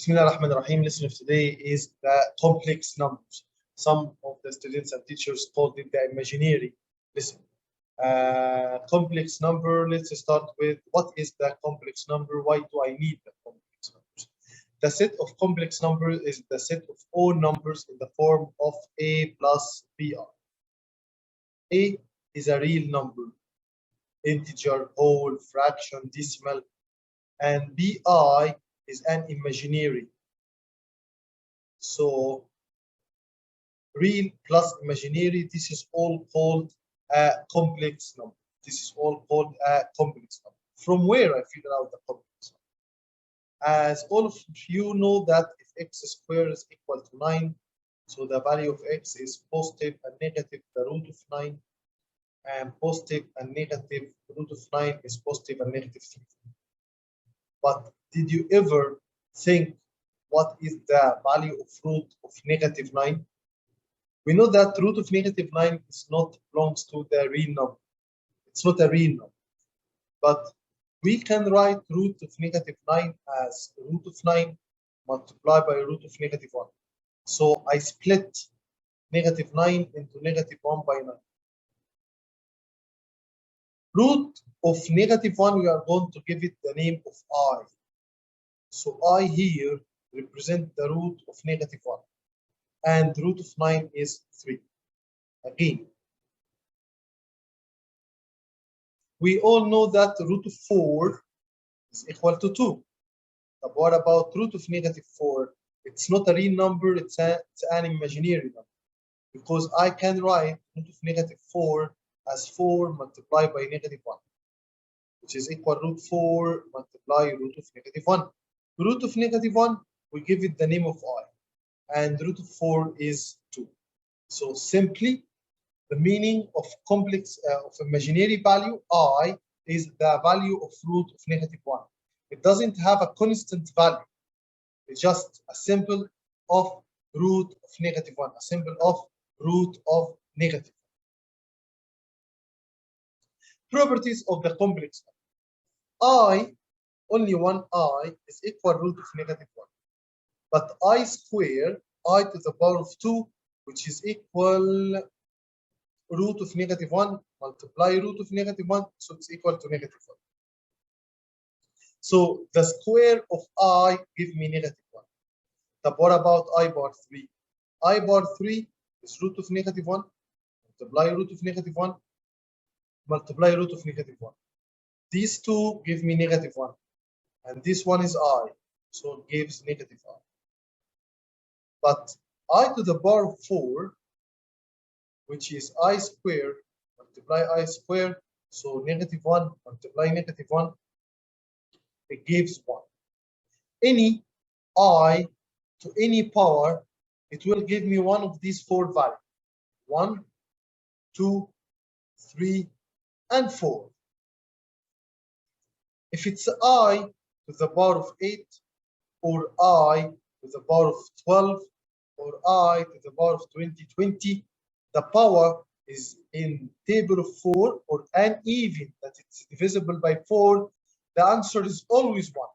Bismillah ar-Rahman ar-Rahim. Lesson of today is the complex numbers. Some of the students and teachers called it the imaginary lesson. Complex number. Let's start with what is the complex number? Why do I need the complex numbers? The set of complex numbers is the set of all numbers in the form of a plus bi. A is a real number, integer, whole, fraction, decimal, and bi is an imaginary. So real plus imaginary, this is all called a complex number. This is all called a complex number. From where I figure out the complex number? As all of you know that if x squared is equal to 9, so the value of x is positive and negative the root of 9, and positive and negative root of 9 is positive and negative 3. But did you ever think what is the value of root of negative 9? We know that root of negative 9 is not belongs to the real number. It's not a real number. But we can write root of negative 9 as root of 9 multiplied by root of negative 1. So I split negative 9 into negative 1 by 9. Root of negative 1, we are going to give it the name of I. So I here represent the root of negative 1. And root of 9 is 3. Again, we all know that root of 4 is equal to 2. But what about root of negative 4? It's not a real number, it's an imaginary number. Because I can write root of negative 4 as 4 multiplied by negative 1, which is equal root 4 multiply root of negative 1. Root of negative 1, we give it the name of I, and root of 4 is 2. So simply, the meaning of complex of imaginary value I is the value of root of negative 1. It doesn't have a constant value. It's just a symbol of root of negative 1, a symbol of root of negative. Properties of the complex number. Only one I is equal root of negative 1. But I square, I to the power of 2, which is equal root of negative 1 multiply root of negative 1, so it's equal to negative 1. So the square of I give me negative 1. But what about I bar 3? I bar 3 is root of negative 1 multiply root of negative 1 multiply root of negative 1. These two give me negative 1. And this one is I, so it gives negative I. But I to the power of 4, which is I squared multiply I squared, so negative 1 multiply negative 1, it gives 1. Any I to any power, it will give me one of these 4 values. 1, 2, 3, and 4. If it's I to the power of 8, or I to the power of 12, or I to the power of 20, the power is in table of 4 or uneven, that it's divisible by 4, the answer is always 1.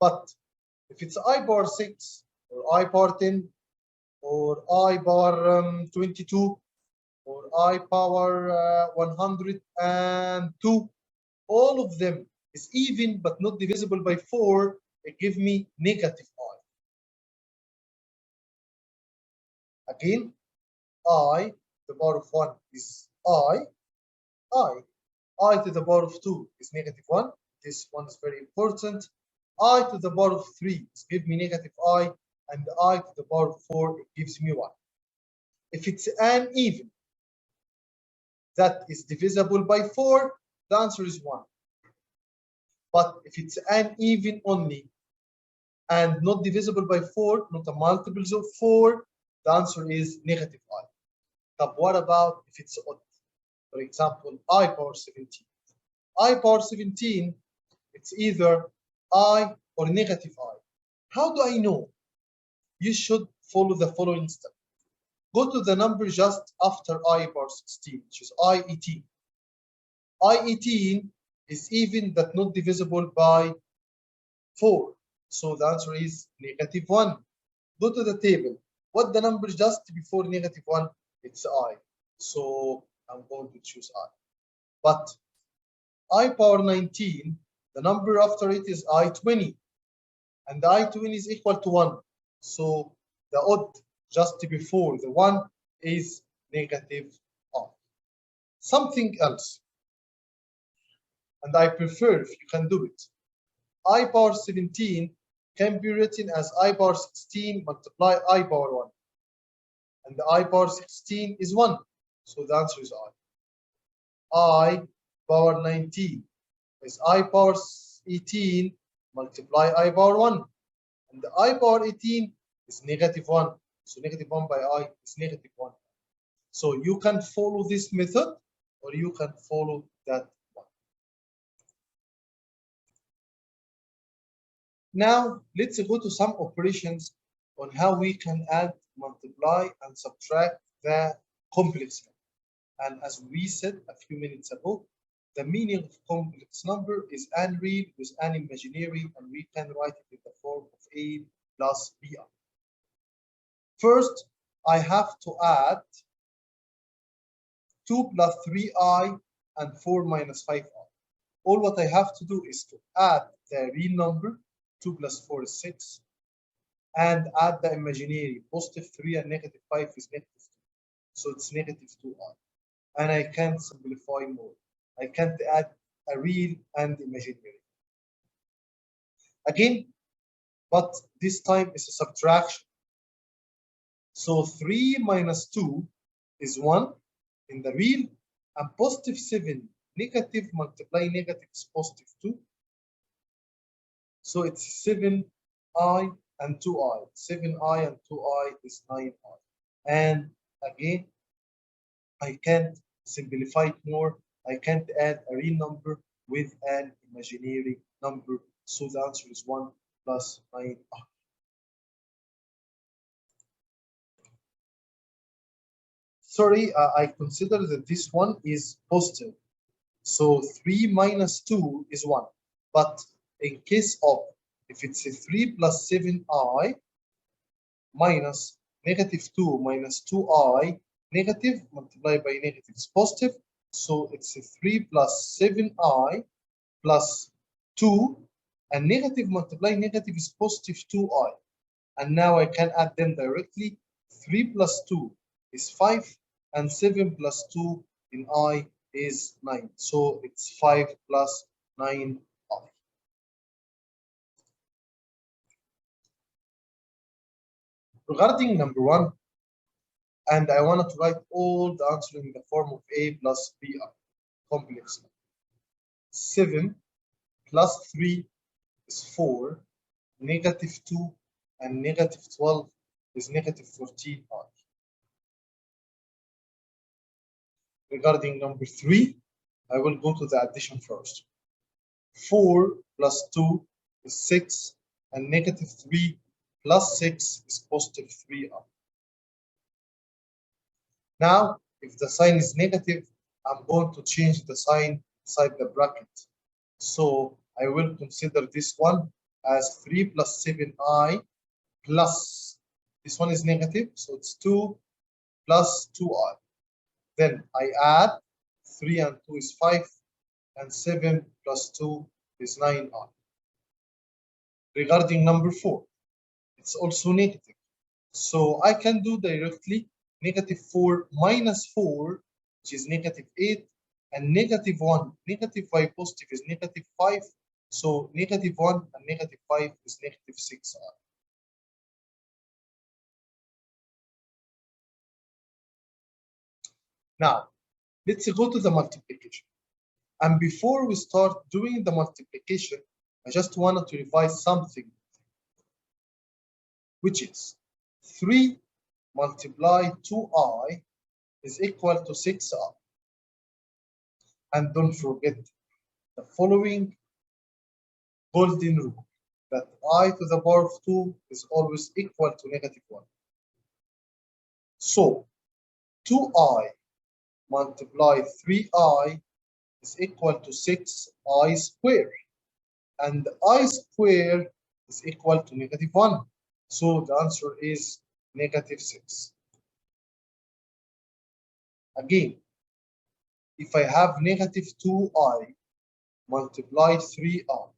But if it's I bar 6, or I bar 10, or I bar 22, or I power 102, all of them is even but not divisible by 4, it gives me negative I. Again, I to the power of 1 is I to the power of 2 is negative 1. This one is very important. I to the power of 3 is give me negative I, and I to the power of 4 it gives me 1. If it's uneven that is divisible by 4, the answer is 1. But if it's uneven only and not divisible by 4, not a multiples of 4, the answer is negative I. But what about if it's odd? For example, I power 17. I power 17, it's either I or negative I. How do I know? You should follow the following step. Go to the number just after I bar 16, which is I18. I18 is even but not divisible by 4. So the answer is -1. Go to the table. What the number just before -1? It's I. So I'm going to choose I. But I power 19, the number after it is I20. And the I20 is equal to 1. So the odd just before the 1 is -I. Something else, and I prefer if you can do it. I power 17 can be written as I power 16 multiply I power 1. And the I power 16 is 1. So the answer is I. I power 19 is I power 18 multiply I power 1. And the I power 18 is -1. So -1 by I is -1. So you can follow this method or you can follow that one. Now let's go to some operations on how we can add, multiply, and subtract the complex number. And as we said a few minutes ago, the meaning of complex number is unreal with an imaginary, and we can write it in the form of A plus BI. First, I have to add 2 plus 3i and 4 minus 5i. All what I have to do is to add the real number, 2 plus 4 is 6, and add the imaginary, positive 3 and -5 is -2. So it's -2i. And I can't simplify more. I can't add a real and imaginary. Again, but this time it's a subtraction. So 3 minus 2 is 1 in the real, and positive 7 negative multiply negative is positive 2. So it's 7i and 2i. 7i and 2i is 9i. And again, I can't simplify it more. I can't add a real number with an imaginary number. So the answer is 1 plus 9i. Sorry, I consider that this one is positive. So 3 minus 2 is 1. But in case of, if it's a 3 plus 7i minus -2 minus 2i, negative multiplied by negative is positive. So it's a 3 plus 7i plus 2, and negative multiplied negative is positive 2i. And now I can add them directly. 3 plus 2 is 5, and 7 plus 2 in I is 9. So it's 5 plus 9i. Regarding number 1, and I wanted to write all the answer in the form of A plus BI, complex number. 7 plus 3 is 4, -2 and -12 is -14i. Regarding number 3, I will go to the addition first. 4 plus 2 is 6, and -3 plus 6 is positive 3i. Now, if the sign is negative, I'm going to change the sign inside the bracket. So I will consider this one as 3 plus 7i plus, this one is negative, so it's 2 plus 2i. Then I add 3 and 2 is 5, and 7 plus 2 is 9i. Regarding number 4, it's also negative. So I can do directly -4 minus 4, which is -8, and -1. Negative by positive is -5. So -1 and -5 is -6i. Now, let's go to the multiplication. And before we start doing the multiplication, I just wanted to revise something, which is 3 multiply 2i is equal to 6i. And don't forget the following golden rule, that I to the power of 2 is always equal to -1. So 2i multiply 3i is equal to 6i squared. And I squared is equal to -1. So the answer is -6. Again, if I have -2i multiply 3i,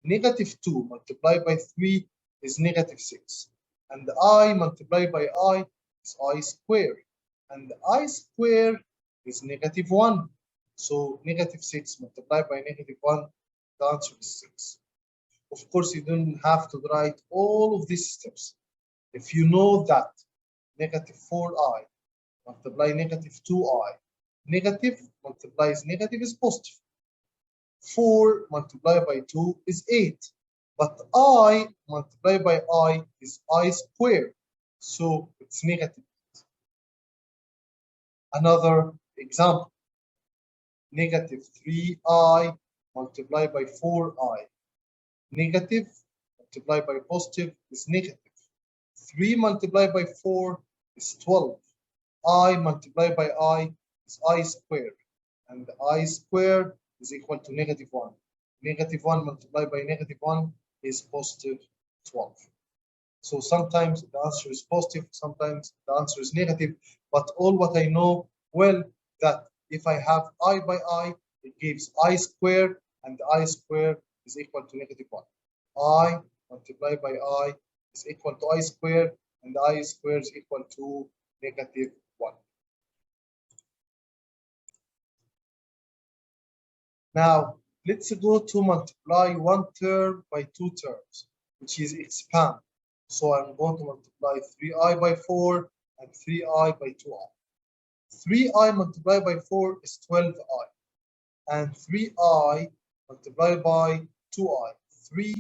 -2 multiplied by 3 is -6. And I multiplied by I is I squared. And I squared is -1. So -6 multiplied by -1, the answer is 6. Of course, you don't have to write all of these steps. If you know that -4i multiply -2i, negative multiplies negative is positive. 4 multiplied by 2 is 8. But I multiplied by I is I squared. So it's negative. Another example. -3i multiplied by 4i. Negative multiplied by positive is negative. 3 multiplied by 4 is 12. I multiplied by I is I squared. And I squared is equal to -1. -1 multiplied by -1 is positive 12. So sometimes the answer is positive, sometimes the answer is negative. But all what I know well that if I have I by I, it gives I squared, and I squared is equal to -1. I multiplied by I is equal to I squared, and I squared is equal to -1. Now, let's go to multiply one term by two terms, which is expand. So I'm going to multiply 3i by 4 and 3i by 2i. 3i multiplied by 4 is 12i, and 3i multiplied by 2i. 3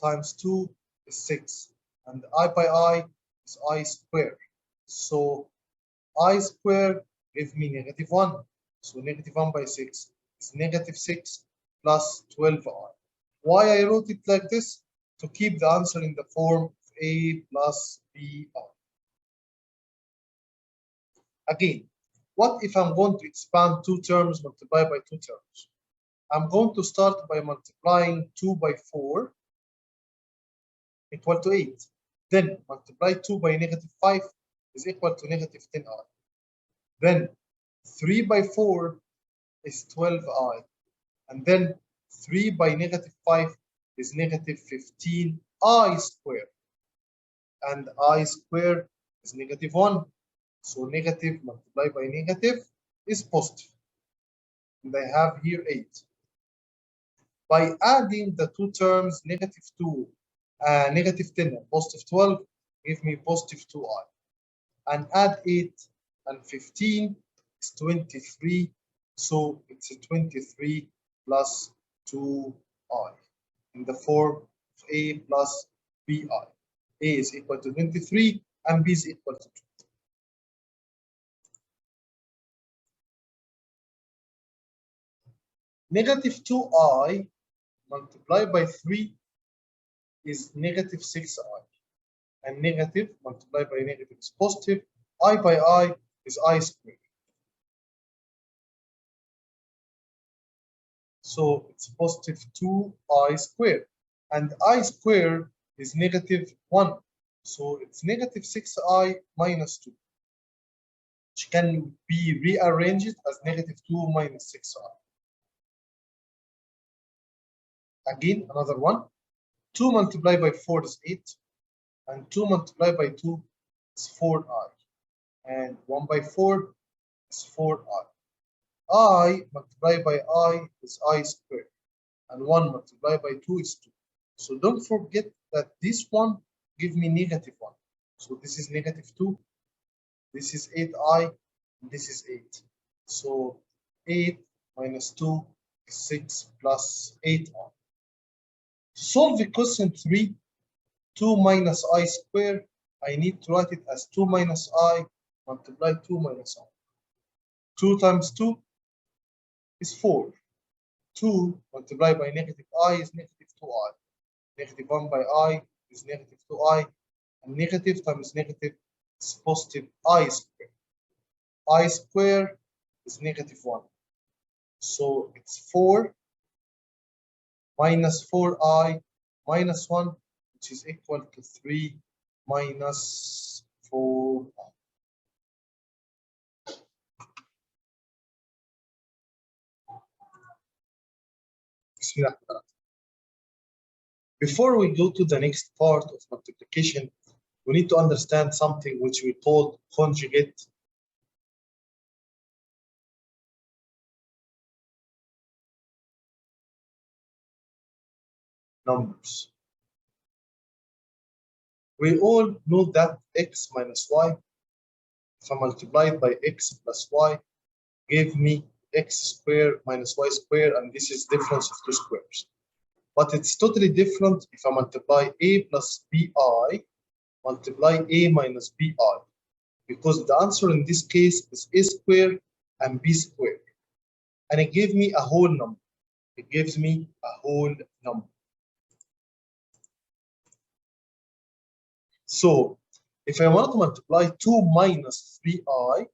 times 2 is 6, and I by I is I squared. So I squared gives me -1. So -1 by 6 is -6 plus 12i. Why I wrote it like this? To keep the answer in the form of a plus bi. Again, what if I'm going to expand two terms multiplied by two terms? I'm going to start by multiplying 2 by 4 equal to 8. Then multiply 2 by -5 is equal to -10i. Then 3 by 4 is 12i. And then 3 by -5 is -15i squared. And I squared is -1. So negative multiplied by negative is positive. And I have here 8. By adding the two terms, -2, -10 and +12, give me +2i. And add 8 and 15 is 23. So it's a 23 plus 2i in the form of a plus bi. A is equal to 23 and b is equal to 2. -2i multiplied by 3 is -6i. And negative multiplied by negative is positive. I by I is I squared. So it's positive 2i squared. And I squared is -1. So it's -6i minus 2, which can be rearranged as -2 minus 6i. Again, another one. 2 multiplied by 4 is 8. And 2 multiplied by 2 is 4i. And 1 by 4 is 4i. I multiplied by I is I squared. And 1 multiplied by 2 is 2. So don't forget that this one gives me -1. So this is -2. This is 8i. And this is 8. So 8 minus 2 is 6 plus 8i. To solve the question 3, 2 minus I squared, I need to write it as 2 minus I multiply 2 minus I. 2 times 2 is 4. 2 multiplied by -I is -2i. -1 by I is -2i. And negative times negative is positive I squared. I squared is -1. So it's 4 minus 4i minus 1 which is equal to 3 minus 4i. Before we go to the next part of multiplication, we need to understand something which we call conjugate numbers. We all know that x minus y, if I multiply it by x plus y, gave me x squared minus y squared, and this is difference of two squares. But it's totally different if I multiply a plus bi, multiply a minus bi, because the answer in this case is a squared and b squared. And it gave me a whole number. It gives me a whole number. So if I want to multiply 2 minus 3i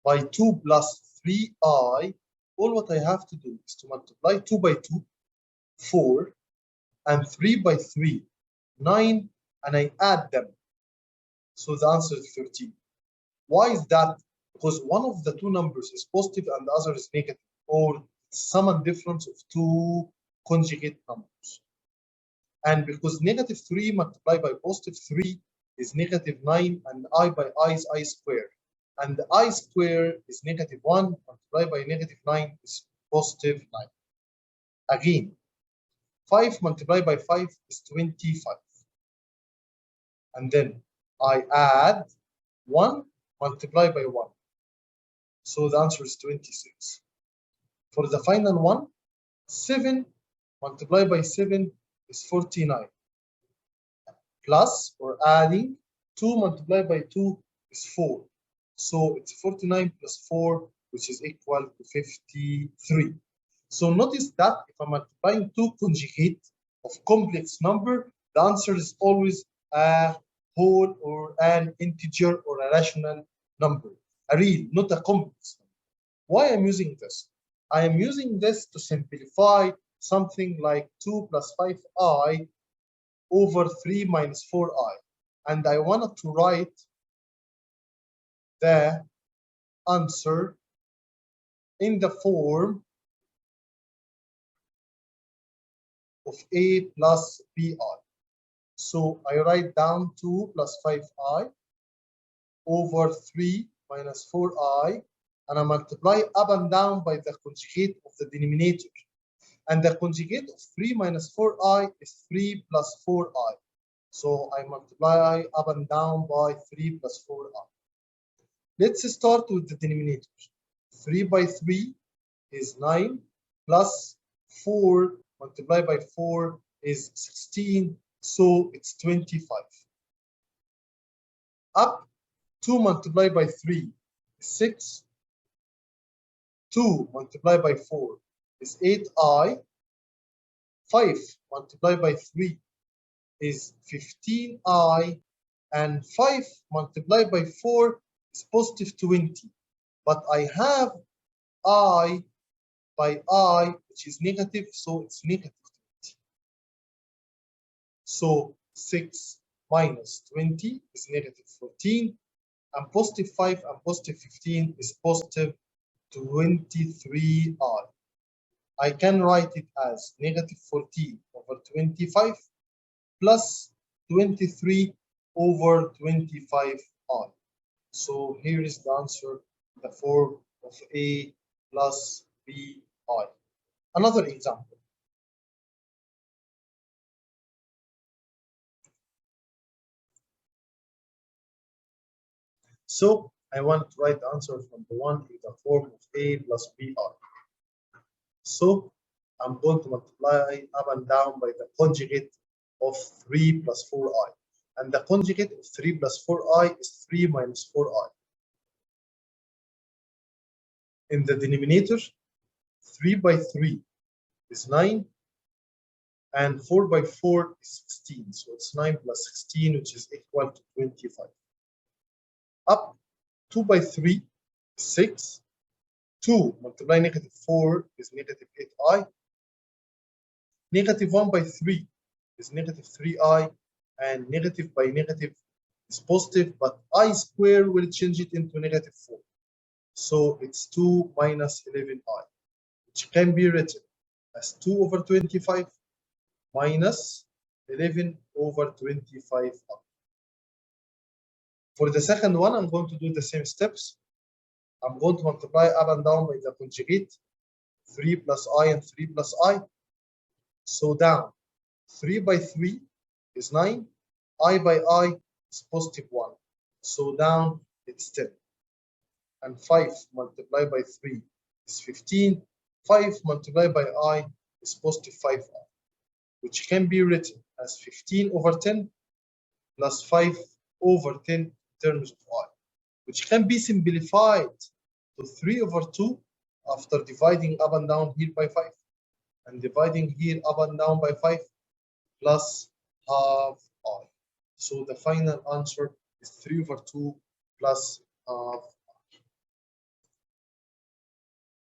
by 2 plus 3i, all what I have to do is to multiply 2 by 2, 4, and 3 by 3, 9, and I add them. So the answer is 13. Why is that? Because one of the two numbers is positive and the other is negative, or sum and difference of two conjugate numbers. And because negative 3 multiplied by positive 3 is negative 9, and I by I is I squared. And the I squared is negative 1 multiplied by negative 9 is positive 9. Again, 5 multiplied by 5 is 25. And then I add 1 multiplied by 1. So the answer is 26. For the final one, 7 multiplied by 7 is 49. Plus, or adding, 2 multiplied by 2 is 4. So it's 49 plus 4, which is equal to 53. So notice that if I'm multiplying two conjugate of complex number, the answer is always a whole or an integer or a rational number, a real, not a complex number. Why I'm using this? I am using this to simplify something like 2 plus 5i over 3 minus 4i. And I wanted to write the answer in the form of a plus bi. So I write down 2 plus 5i over 3 minus 4i, and I multiply up and down by the conjugate of the denominator. And the conjugate of 3 minus 4i is 3 plus 4i. So I multiply up and down by 3 plus 4i. Let's start with the denominator. 3 by 3 is 9, plus 4 multiplied by 4 is 16, so it's 25. Up, 2 multiplied by 3 is 6. 2 multiplied by 4 is 8i. 5 multiplied by 3 is 15i. And 5 multiplied by 4 is positive 20. But I have I by I, which is negative, so it's negative 20. So 6 minus 20 is negative 14, and positive 5 and positive 15 is positive 23i. I can write it as negative 14 over 25 plus 23 over 25i. So here is the answer, the form of a plus bi. Another example. So I want to write the answer from the one in the form of a plus bi. So I'm going to multiply up and down by the conjugate of 3 plus 4i. And the conjugate of 3 plus 4i is 3 minus 4i. In the denominator, 3 by 3 is 9, and 4 by 4 is 16. So it's 9 plus 16, which is equal to 25. Up, 2 by 3 is 6. 2 multiply negative 4 is negative 8i. Negative 1 by 3 is negative 3i. and negative by negative is positive, but I square will change it into negative 4. So it's 2 minus 11i, which can be written as 2 over 25 minus 11 over 25i. For the second one, I'm going to do the same steps. I'm going to multiply up and down by the conjugate, 3 plus I and 3 plus I. So down, 3 by 3 is 9, I by I is positive 1. So down, it's 10. And 5 multiplied by 3 is 15. 5 multiplied by I is positive 5i, which can be written as 15 over 10 plus 5 over 10 in terms of I, which can be simplified to 3 over 2 after dividing up and down here by 5 and dividing here up and down by 5 plus half I. So the final answer is 3 over 2 plus half